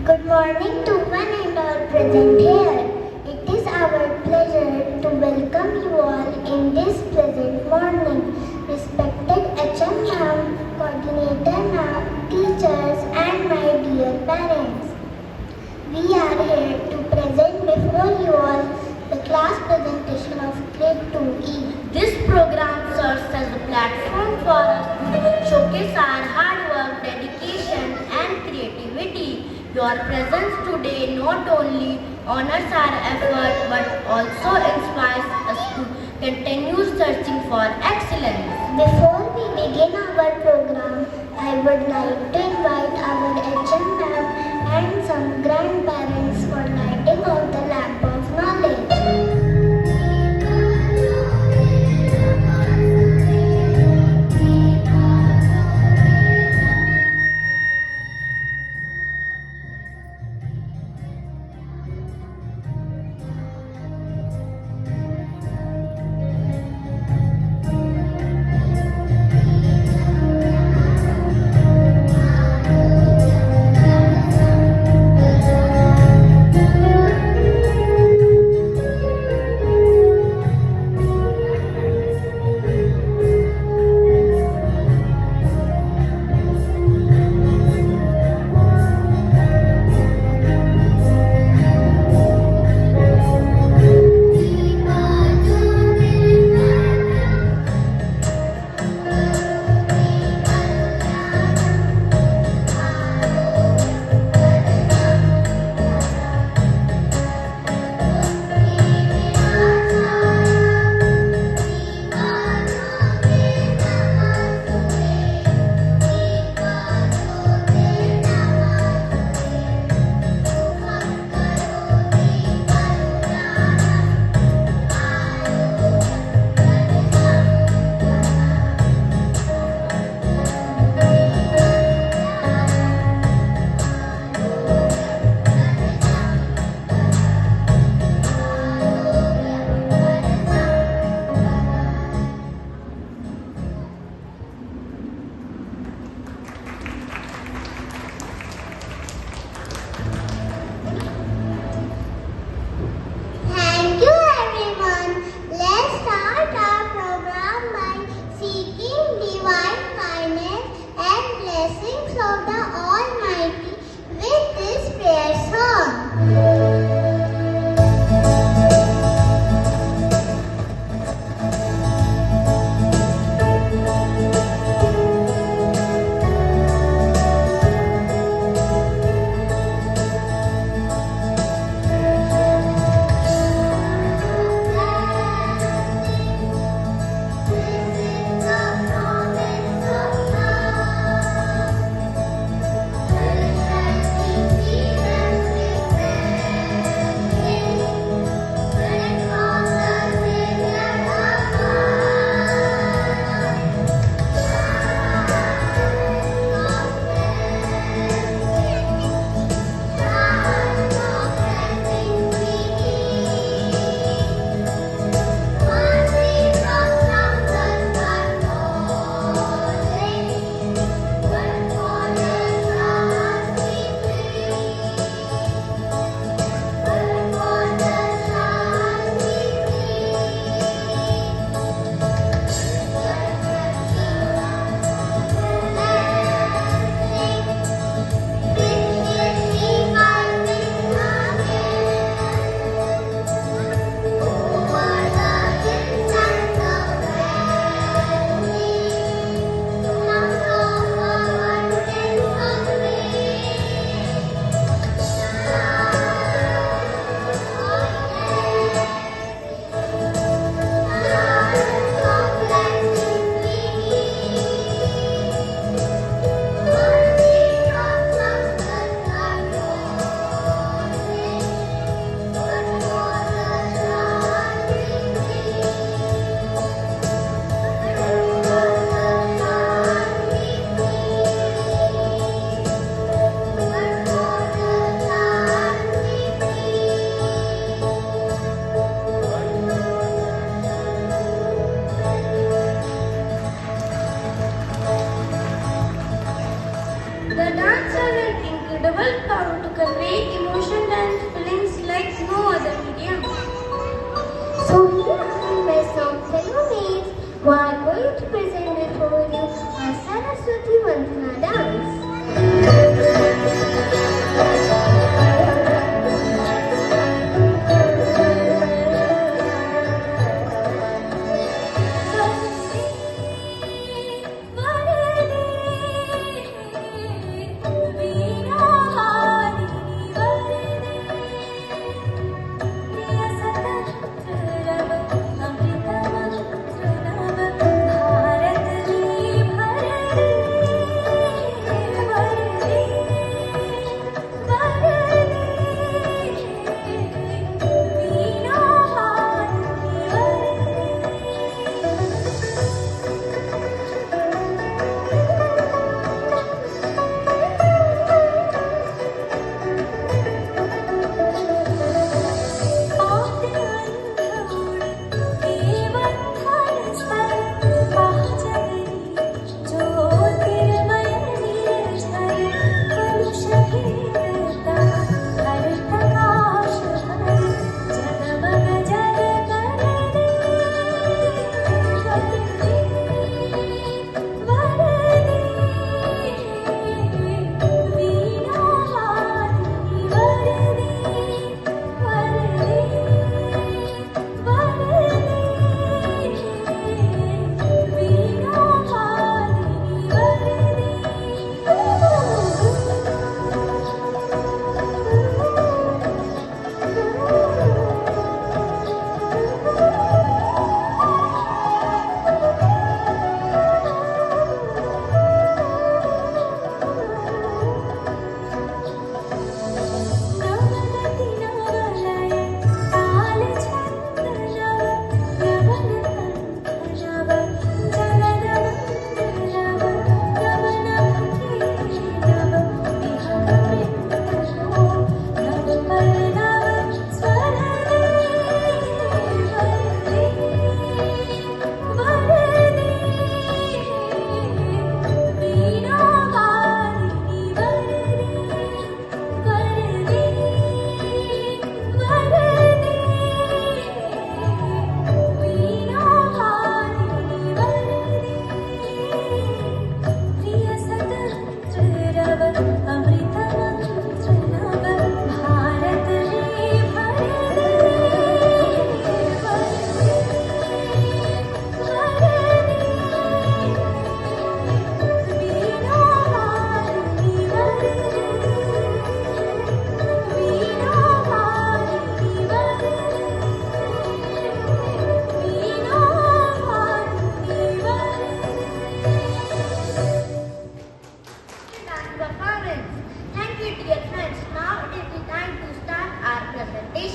Good morning to one and all present here. It is our pleasure to welcome you all in this pleasant morning. Respected HM ma'am, coordinator ma'am, teachers and my dear parents. We are here to present before you all the class presentation of grade 2E. This program serves as a platform for us to showcase our hard work, dedication and creativity. Your presence today not only honors our effort but also inspires us to continue searching for excellence. Before we begin our program, I would like to invite our HM ma'am and some grandparents for lighting of the lamp of knowledge.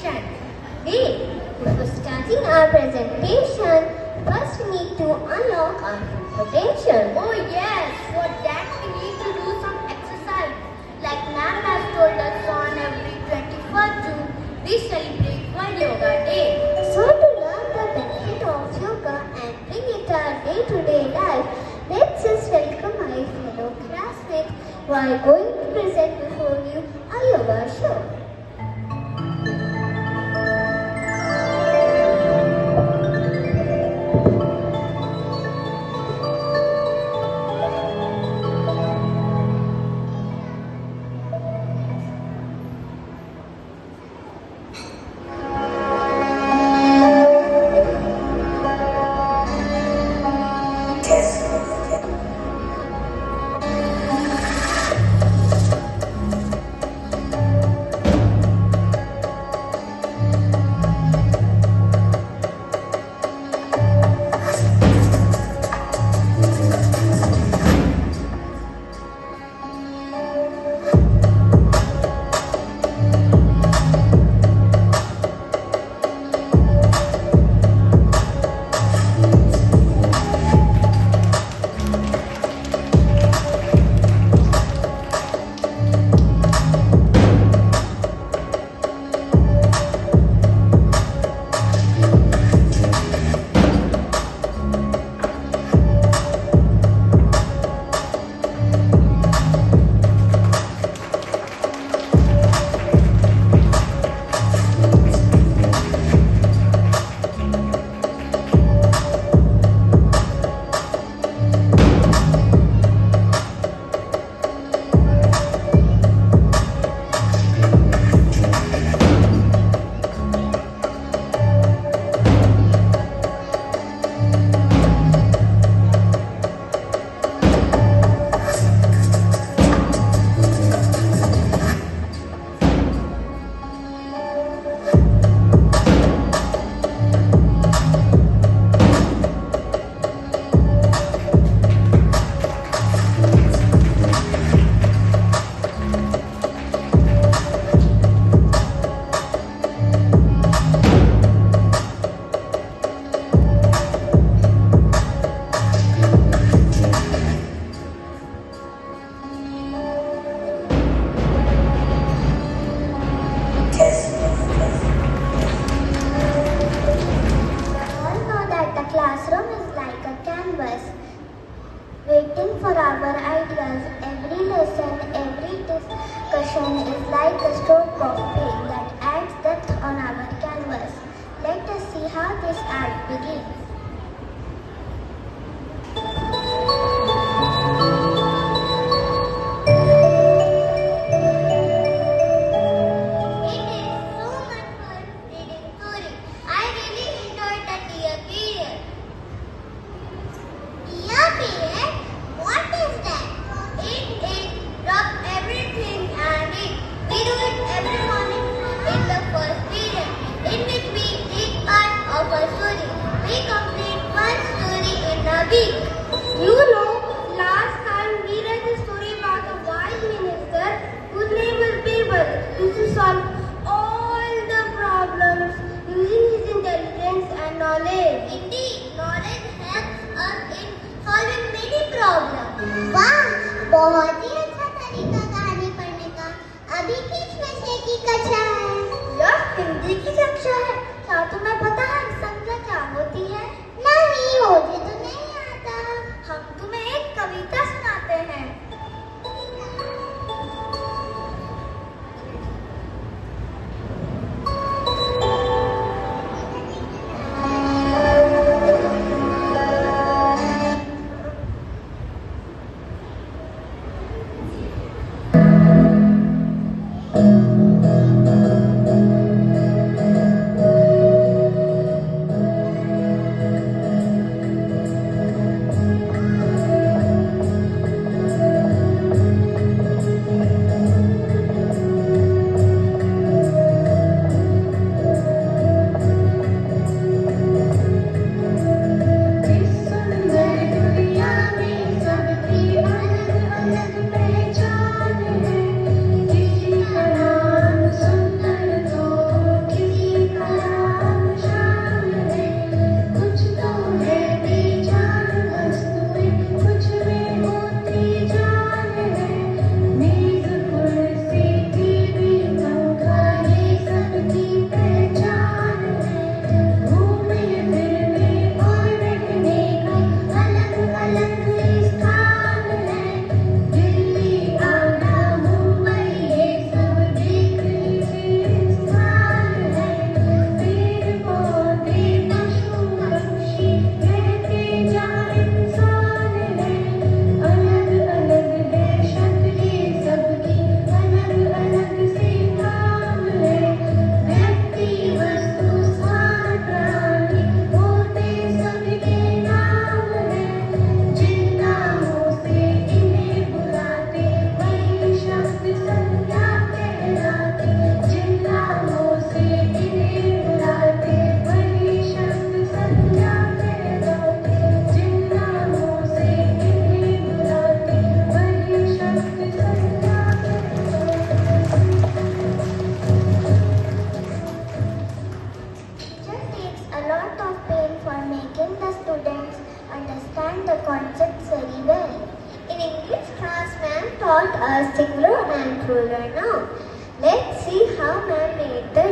presentation. Before starting our presentation, first we need to unlock our full potential. Oh yes, for that we need to do some exercise. Like ma'am has told us on every 21st June, we celebrate World Yoga Day. So to learn the benefit of yoga and bring it our day-to-day life, let's just welcome my fellow classmates who are going to present before you a yoga show. Classroom is like a canvas, waiting for our ideas. Every lesson, every discussion is like a stroke of paint that adds depth on our canvas. Let us see how this art begins. You know, last time we read a story about a wise minister whose name was Birbal, who to solve all the problems using his intelligence and knowledge. Indeed, knowledge helps us in solving many problems. वाह, बहुत ही अच्छा तरीका कहानी पढ़ने का। अभी किस विषय की कक्षा है? यह हिंदी की कक्षा है। क्या तुम्हें पता है संख्या क्या होती है? नहीं, मुझे तो नहीं आता। हम तुम्हें एक कविता सुनाते हैं।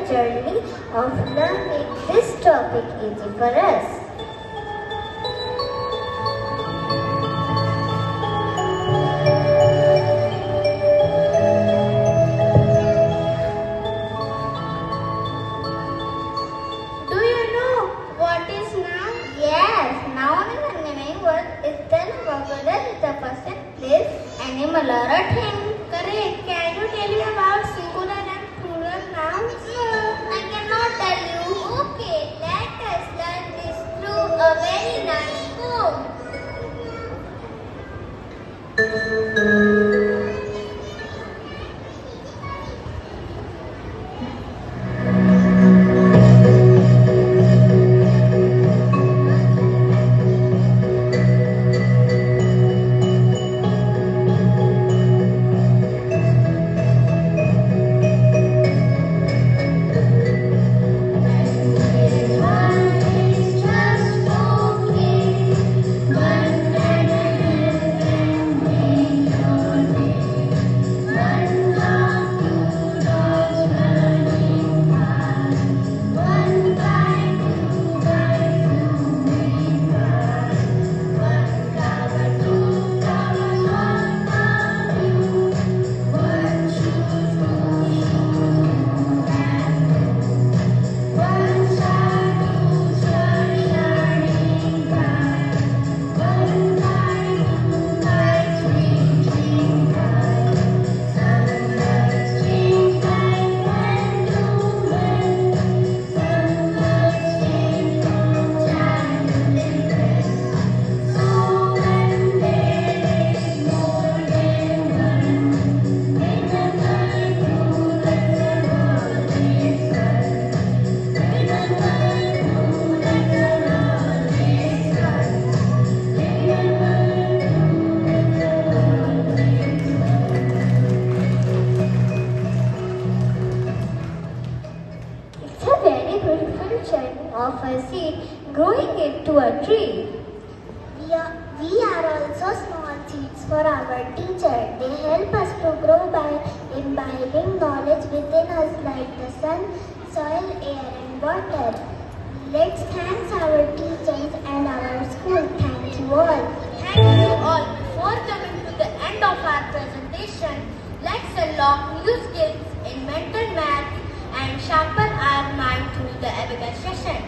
journey of learning this topic easy for us. Do you know what is noun? Yes, noun is a naming word. It tells whether it's a person, place, animal or a thing. Correct. Can you tell me about singular and plural nouns? I cannot tell you. Okay, let us learn this through a very nice poem. Of a seed growing into a tree. We are also small seeds for our teacher. They help us to grow by imbibing knowledge within us like the sun, soil, air and water. Let's thank our teachers and our school. Thank you all. Thank you all. Before coming to the end of our presentation, let's unlock new skills in mental math and sharpen our mind through the abacus session.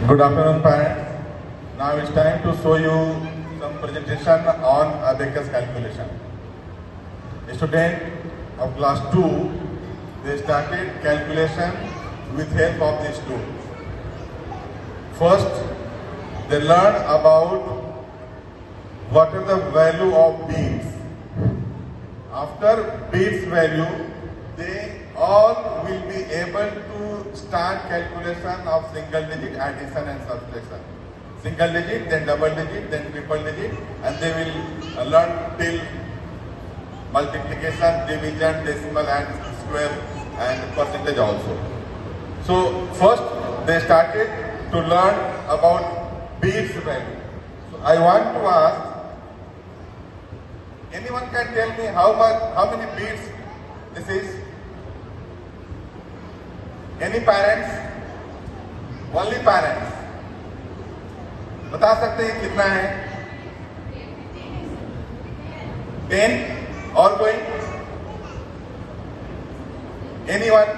Good afternoon, parents. Now it's time to show you some presentation on abacus calculation. A student of class 2, they started calculation with help of this tool. First, they learn about what is the value of beads. After beads value, they all will be able to start calculation of single digit addition and subtraction. Single digit, then double digit, then triple digit, and they will learn till multiplication, division, decimal and square and percentage also. So first they started to learn about beads value. So I want to ask, anyone can tell me how many beads this is? Any parents? Only parents. बता सकते हैं कितना है? 10 और कोई? Anyone?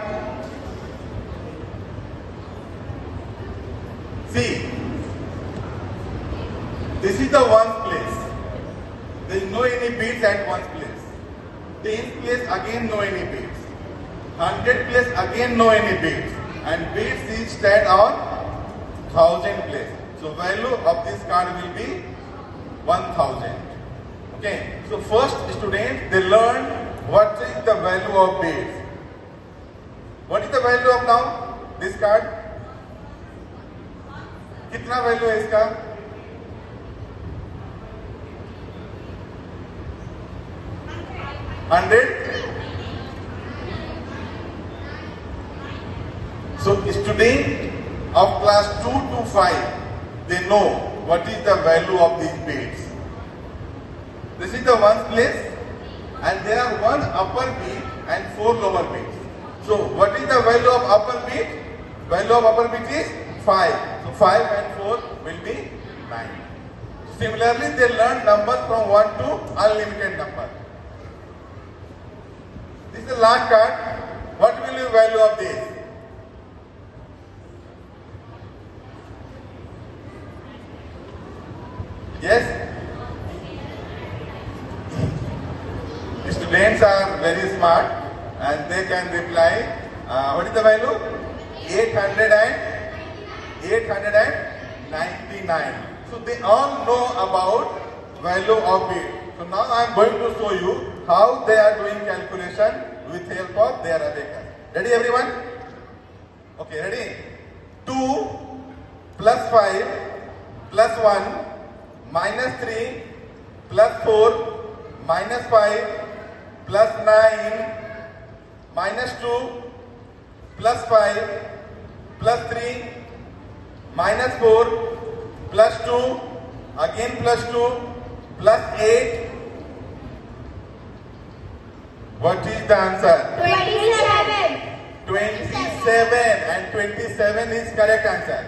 See, this is the one place. There is no any beads at one place. 10th place again no any beads. 100th place again no any beads. And beads each stand on 1000 place. So value of this card will be 1000. Okay. So first students they learn what is the value of beads. What is the value of now this card? कितना value है इसका? 100. So student of class 2 to 5, they know what is the value of these beats. This is the ones place, and there are one upper beat and 4 lower beats. So what is the value of upper beat? Value of upper beat is 5. So 5 and 4 will be 9. Similarly, they learn numbers from 1 to unlimited number. This is the last card. What will be the value of this? Yes? Students are very smart and they can reply. What is the value? 899. So they all know about value of beat. So now I am going to show you how they are doing calculation with help of their abacus. Ready everyone? Okay, ready? 2 plus 5 plus 1 minus 3 plus 4 minus 5 plus 9 minus 2 plus 5 plus 3 minus 4 plus 2 again plus 2 plus 8. What is the answer? 27. 27, and 27 is correct answer.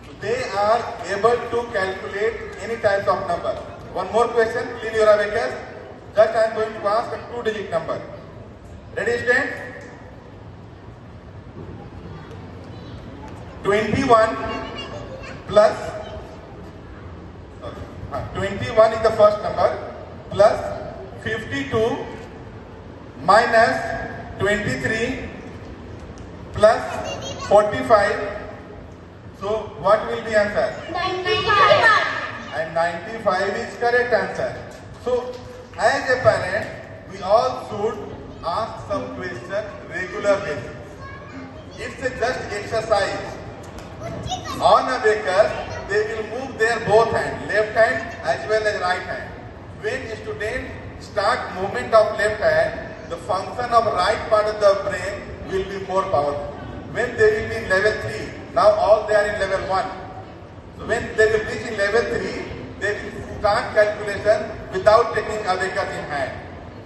So they are able to calculate any type of number. One more question, clean your abacus. Just I am going to ask a 2-digit number. Ready, student? 21 plus 21 is the first number, plus 52 minus 23 plus 45. So what will be answer? 95. And 95 is correct answer. So as a parent, we all should ask some question regular basis. It's a just exercise. On abacus, they will move their both hands, left hand as well as right hand. When a student start movement of left hand, the function of right part of the brain will be more powerful. When they will be in level 3, now all they are in level 1. So when they will reach in level 3, they will start calculation without taking abacus in hand.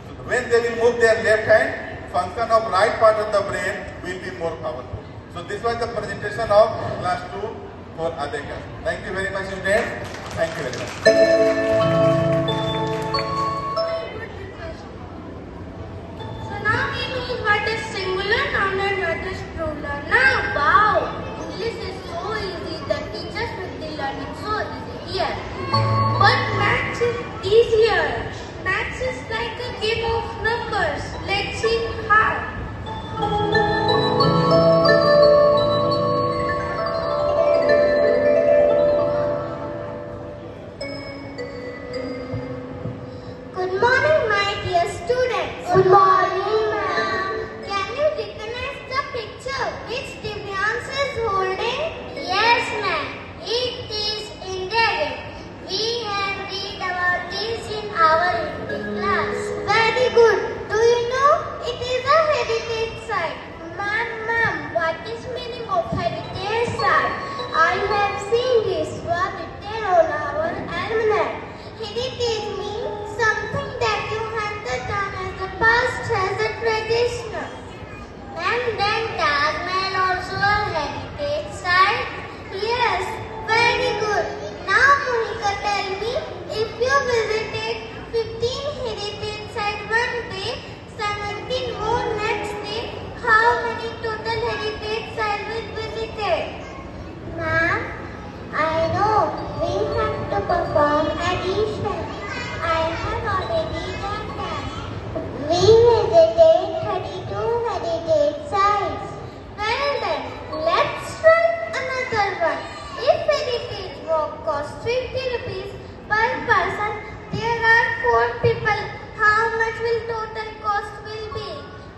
So when they will move their left hand, function of right part of the brain will be more powerful. So this was the presentation of class 2 for abacus. Thank you very much, students. Thank you very much. So now we know what is singular noun and what is plural noun. Wow! English is so easy. The teachers will be learning so easy here. But maths is easier. Maths is like a game of numbers. Let's see how. Good morning, my dear students. Good morning, ma'am. Can you recognize the picture which Divyansh is holding? Yes, ma'am. It is indirect. We have read about this in our Hindi class. Very good. Do you know it is a heritage site? Ma'am, what is meaning of heritage site? I have seen this word written on our almanac. Heritage means something that you handed down as a past, as a tradition. And then Taj Mahal also a heritage site? Yes, very good. Now Mohika, tell me, if you visited 15 heritage sites one day, 17 more next day, how many total heritage sites will visited? Ma'am, I know we have to perform addition. I have already done that. We visited 32 heritage sites. Well then, let's try another one. If heritage walk costs 50 rupees per person, there are 4 people. How much will total cost will be?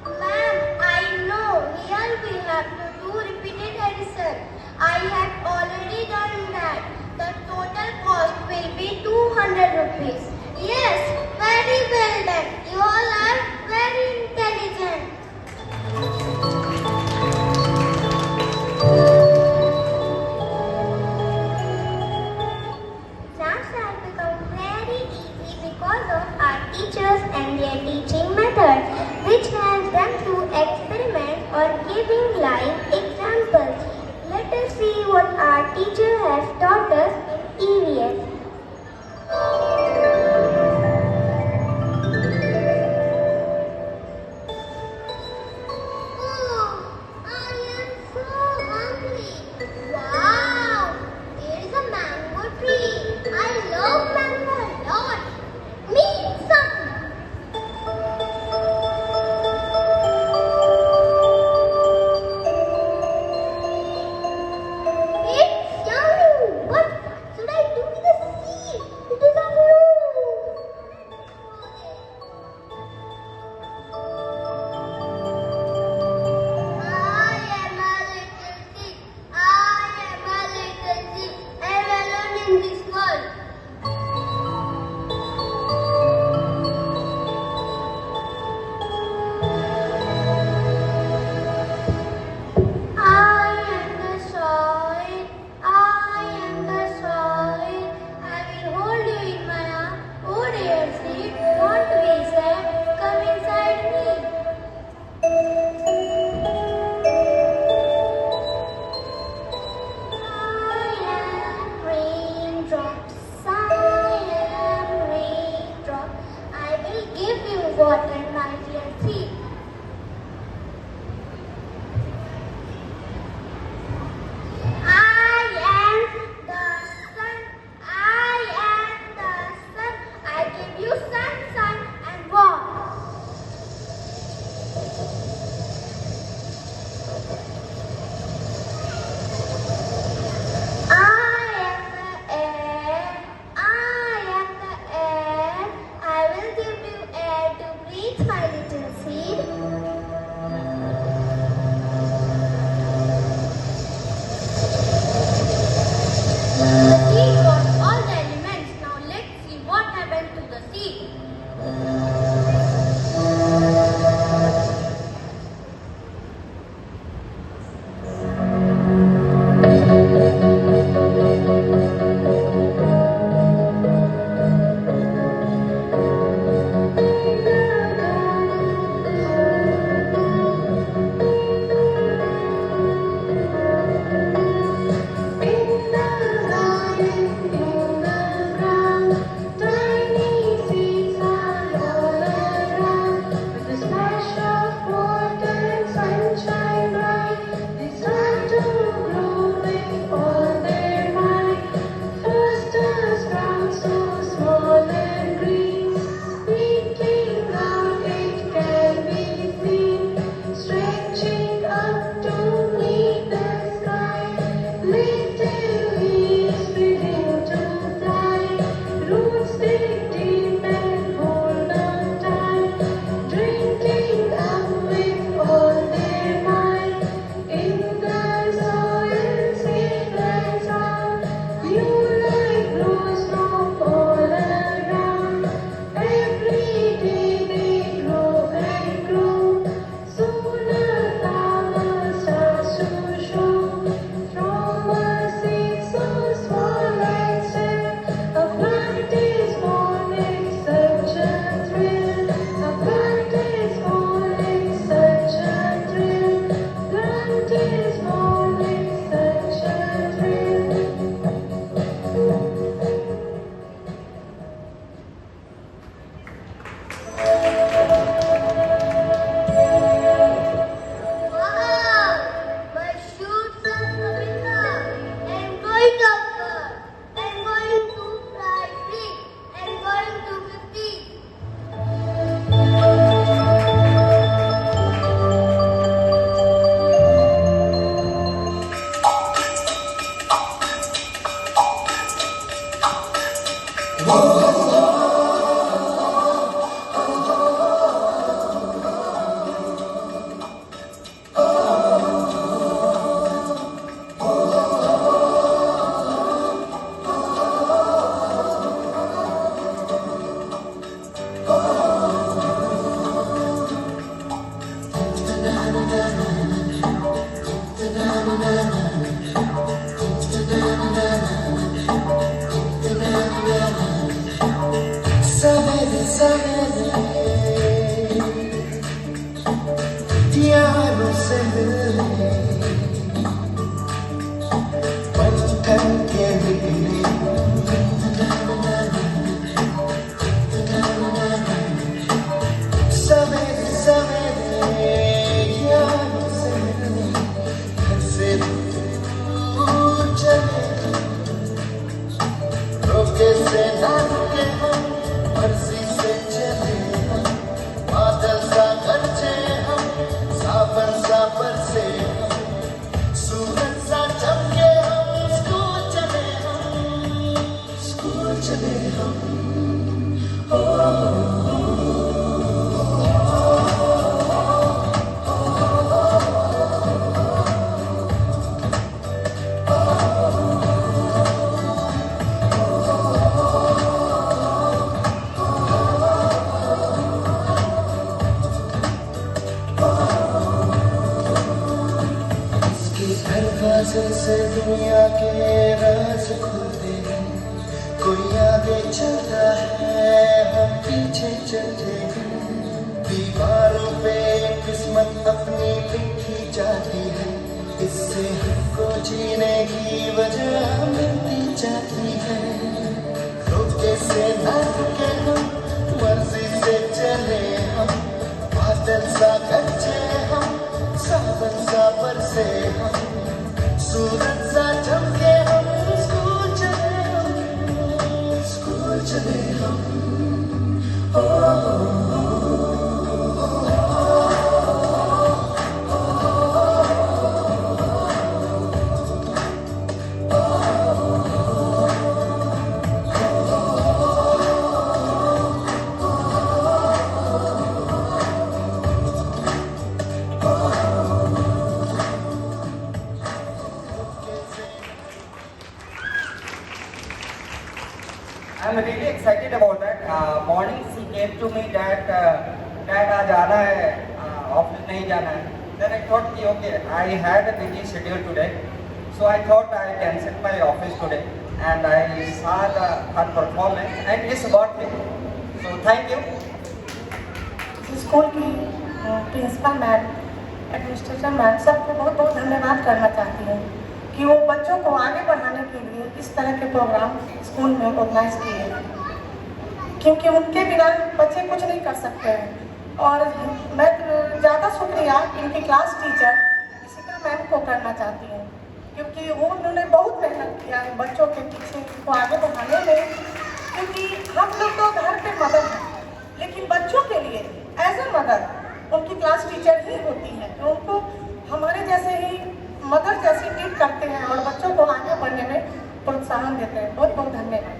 Ma'am, I know. Here we have to do repeated addition. I have already done please. Yes, very well done. You all are very intelligent. Exams have become very easy because of our teachers and their teaching method, which has them to experiment or giving live examples. Let us see what our teacher has taught us in EVS. Oh, I am so hungry. Wow, there is a mango tree. I love mango a lot. Me some. It's yummy. What should I do with the seed? It is a I am a little pig. I सवेरे सवेरे यारों से मिलने मन ठन के निकले सवेरे सवेरे यारों से मिलने घर से दूर चले रोके से ना रुके हम मर्जी से चले हम बादल सा गरजे हम सावन सा बरसे हम सूरज सा चमके हम स्कूल चले हम दरवाजे से दुनिया के राज खुलते हैं कोई आगे चलता है हम पीछे चलते हैं दीवारों पे किस्मत अपनी लिखी जाती है इससे हमको जीने की वजह मिलती जाती है रोके से ना रुके हम मर्जी से चले हम बादल सा गरजे हम सावन सा बरसे हम सूरज सा चमके हम स्कूल चले हम I'm really excited about that. Morning she came to me that Dad आज आना है ऑफिस नहीं जाना है. Then I thought कि okay, I had a busy schedule today, so I thought I cancelled my office today and I saw her performance and it's worth it. So thank you. School की principal ma'am, administration ma'am सबको बहुत बहुत धन्यवाद करना चाहती हूँ कि वो बच्चों को आगे बढ़ाने के लिए इस तरह के प्रोग्राम स्कूल में ऑर्गेनाइज किए हैं क्योंकि उनके बिना बच्चे कुछ नहीं कर सकते हैं। और मैं ज़्यादा शुक्रिया इनकी क्लास टीचर शिखा मैम को करना चाहती हूँ क्योंकि उन्होंने बहुत मेहनत किया है बच्चों के पीछे को आगे बढ़ाने में क्योंकि हम लोग तो घर पे मदर हैं लेकिन बच्चों के लिए एज ए मदर उनकी क्लास टीचर ही होती है तो उनको हमारे जैसे ही मदर जैसी ट्रीट करते हैं और बच्चों को आगे बढ़ने में प्रोत्साहन देते हैं। बहुत बहुत धन्यवाद।